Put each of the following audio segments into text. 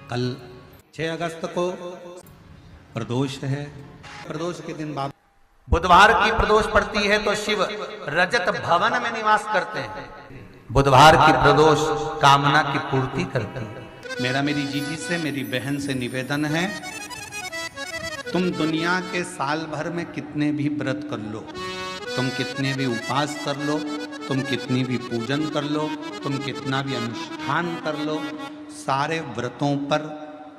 कल 6 अगस्त को प्रदोष है। प्रदोष के दिन बाबा बुधवार की प्रदोष पड़ती है तो शिव रजत भवन में निवास करते हैं। बुधवार की प्रदोष कामना की पूर्ति करती है। मेरा मेरी जीजी से, मेरी बहन से निवेदन है, तुम दुनिया के साल भर में कितने भी व्रत कर लो, तुम कितने भी उपवास कर लो, तुम कितनी भी पूजन कर लो, तुम कितना भी अनुष्ठान कर लो, सारे व्रतों पर,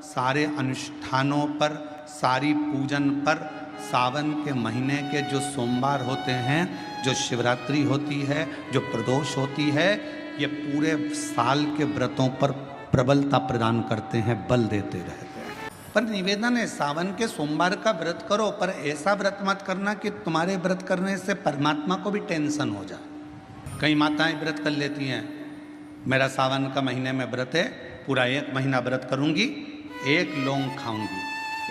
सारे अनुष्ठानों पर, सारी पूजन पर, सावन के महीने के जो सोमवार होते हैं, जो शिवरात्रि होती है, जो प्रदोष होती है, ये पूरे साल के व्रतों पर प्रबलता प्रदान करते हैं, बल देते रहते हैं। पर निवेदन है, सावन के सोमवार का व्रत करो, पर ऐसा व्रत मत करना कि तुम्हारे व्रत करने से परमात्मा को भी टेंशन हो जाए। कई माताएं व्रत कर लेती हैं, मेरा सावन का महीने में व्रत है, पूरा 1 महीना व्रत करूंगी, 1 लौंग खाऊंगी,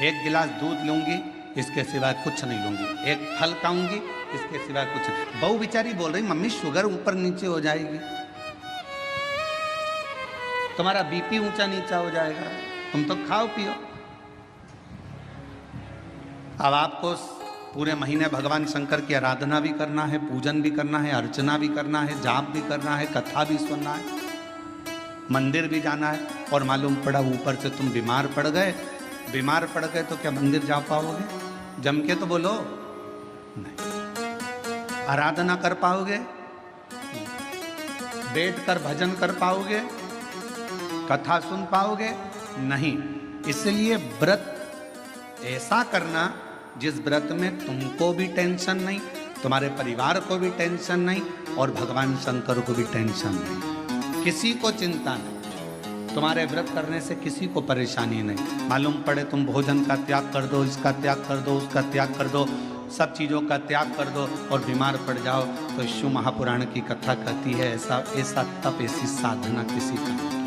1 गिलास दूध लूंगी, इसके सिवाय कुछ नहीं लूंगी, 1 फल खाऊंगी, इसके सिवाय कुछ नहीं। बहू बेचारी बोल रही, मम्मी शुगर ऊपर नीचे हो जाएगी, तुम्हारा बीपी ऊंचा नीचा हो जाएगा, तुम तो खाओ पियो। अब आपको पूरे महीने भगवान शंकर की आराधना भी करना है, पूजन भी करना है, अर्चना भी करना है, जाप भी करना है, कथा भी सुनना है, मंदिर भी जाना है, और मालूम पड़ा ऊपर से तुम बीमार पड़ गए। बीमार पड़ गए तो क्या मंदिर जा पाओगे? जम के तो बोलो नहीं। आराधना कर पाओगे? बैठकर भजन कर पाओगे? कथा सुन पाओगे? नहीं। इसलिए व्रत ऐसा करना जिस व्रत में तुमको भी टेंशन नहीं, तुम्हारे परिवार को भी टेंशन नहीं, और भगवान शंकर को भी टेंशन नहीं, किसी को चिंता नहीं। तुम्हारे व्रत करने से किसी को परेशानी नहीं। मालूम पड़े तुम भोजन का त्याग कर दो, इसका त्याग कर दो, उसका त्याग कर दो, सब चीज़ों का त्याग कर दो और बीमार पड़ जाओ, तो शिव महापुराण की कथा कहती है ऐसा तप, ऐसी साधना किसी का नहीं।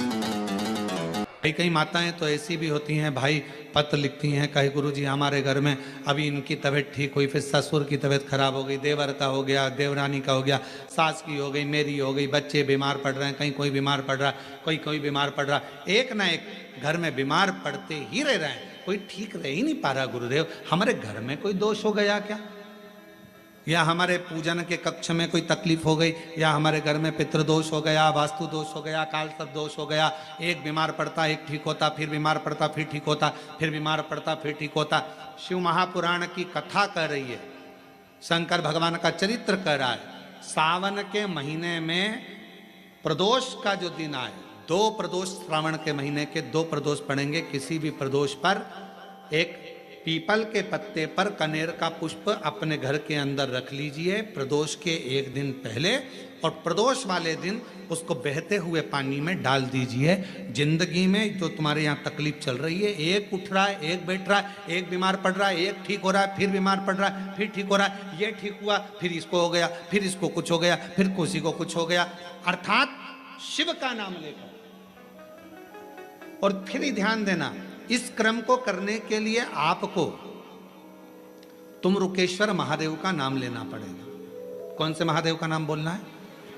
कई माताएं तो ऐसी भी होती हैं भाई, पत्र लिखती हैं, कहे गुरुजी हमारे घर में अभी इनकी तबीयत ठीक हुई, फिर ससुर की तबीयत खराब हो गई, देवर का हो गया, देवरानी का हो गया, सास की हो गई, मेरी हो गई, बच्चे बीमार पड़ रहे हैं, कहीं कोई बीमार पड़ रहा है, कोई बीमार पड़ रहा है, एक ना एक घर में बीमार पड़ते ही रह रहे हैं, कोई ठीक रह ही नहीं पा रहा। गुरुदेव हमारे घर में कोई दोष हो गया क्या, या हमारे पूजन के कक्ष में कोई तकलीफ हो गई, या हमारे घर में पितृदोष हो गया, वास्तु दोष हो गया, काल सर्प दोष हो गया, एक बीमार पड़ता एक ठीक होता, फिर बीमार पड़ता फिर ठीक होता, फिर बीमार पड़ता फिर ठीक होता। शिव महापुराण की कथा कह रही है, शंकर भगवान का चरित्र कह रहा है, सावन के महीने में प्रदोष का जो दिन आए, 2 प्रदोष श्रावण के महीने के 2 प्रदोष पड़ेंगे, किसी भी प्रदोष पर एक पीपल के पत्ते पर कनेर का पुष्प अपने घर के अंदर रख लीजिए प्रदोष के 1 दिन पहले, और प्रदोष वाले दिन उसको बहते हुए पानी में डाल दीजिए। जिंदगी में जो तुम्हारे यहाँ तकलीफ चल रही है, एक उठ रहा है, एक बैठ रहा है, एक बीमार पड़ रहा है, एक ठीक हो रहा है, फिर बीमार पड़ रहा है, फिर ठीक हो रहा है, ये ठीक हुआ, फिर इसको हो गया, फिर इसको कुछ हो गया, फिर किसी को कुछ हो गया, अर्थात शिव का नाम लेकर। और फिर ही ध्यान देना, इस क्रम को करने के लिए आपको तुमरुकेश्वर महादेव का नाम लेना पड़ेगा। कौन से महादेव का नाम बोलना है?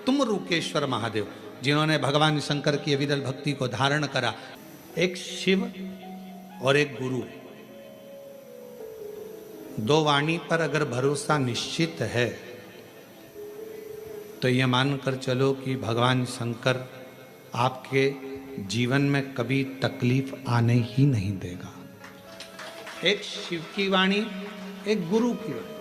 तुमरुकेश्वर महादेव, जिन्होंने भगवान शंकर की विरल भक्ति को धारण करा। एक शिव और एक गुरु, 2 वाणी पर अगर भरोसा निश्चित है तो यह मानकर चलो कि भगवान शंकर आपके जीवन में कभी तकलीफ आने ही नहीं देगा। एक शिव की वाणी, एक गुरु की वाणी।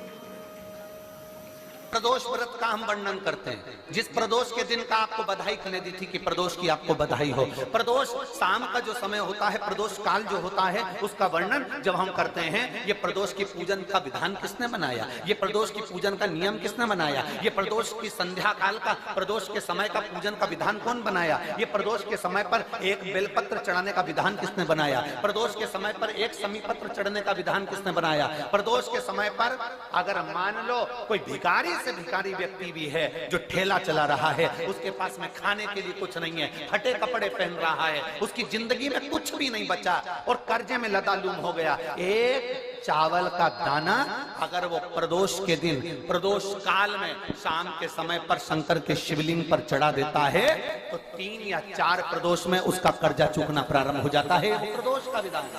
प्रदोष व्रत का हम वर्णन करते हैं। जिस प्रदोष के दिन का आपको बधाई करने दी थी कि प्रदोष की आपको बधाई हो, प्रदोष शाम का जो समय होता है, प्रदोष काल जो होता है, उसका वर्णन जब हम करते हैं, ये प्रदोष की पूजन का विधान किसने बनाया, ये प्रदोष की पूजन का नियम किसने बनाया, ये प्रदोष की संध्या काल का, प्रदोष के समय का पूजन का विधान कौन बनाया, ये प्रदोष के समय पर एक बेलपत्र चढ़ाने का विधान किसने बनाया, प्रदोष के समय पर एक समीपत्र चढ़ने का विधान किसने बनाया, प्रदोष के समय पर अगर मान लो कोई भिखारी से भिखारी व्यक्ति भी है जो ठेला चला रहा है, उसके पास में खाने के लिए कुछ नहीं है, फटे कपड़े पहन रहा है, उसकी जिंदगी में कुछ भी नहीं बचा और कर्जे में लदालूम हो गया। एक चावल का दाना अगर वो प्रदोष के दिन, प्रदोष काल में शाम के समय पर शंकर के शिवलिंग पर चढ़ा देता है तो 3 या 4 प्रदोष में उसका कर्जा चूकना प्रारंभ हो जाता है। प्रदोष का विधान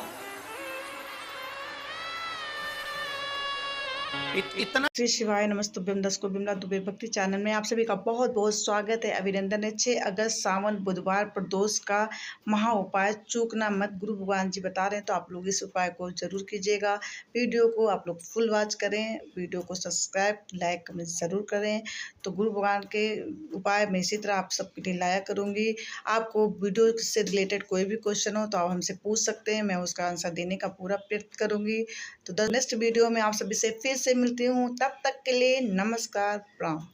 इतना। श्री शिवाय नमस्तुभ्यम। दर्शकों, बिमला दुबे भक्ति चैनल में आप सभी का बहुत बहुत स्वागत है, अभिनंदन है। 6 अगस्त सावन बुधवार प्रदोष का महा उपाय चूकना मत गुरु भगवान जी बता रहे हैं, तो आप लोग इस उपाय को जरूर कीजिएगा। वीडियो को आप लोग फुल वॉच करें, वीडियो को सब्सक्राइब लाइक कमेंट जरूर करें। तो गुरु भगवान के उपाय में इसी तरह आप सबके लिए लाया करूँगी। आपको वीडियो से रिलेटेड कोई भी क्वेश्चन हो तो आप हमसे पूछ सकते हैं, मैं उसका आंसर देने का पूरा प्रयत्न करूँगी। तो नेक्स्ट वीडियो में आप सभी से फिर से मिलती हूँ, तब तक के लिए नमस्कार, प्रणाम।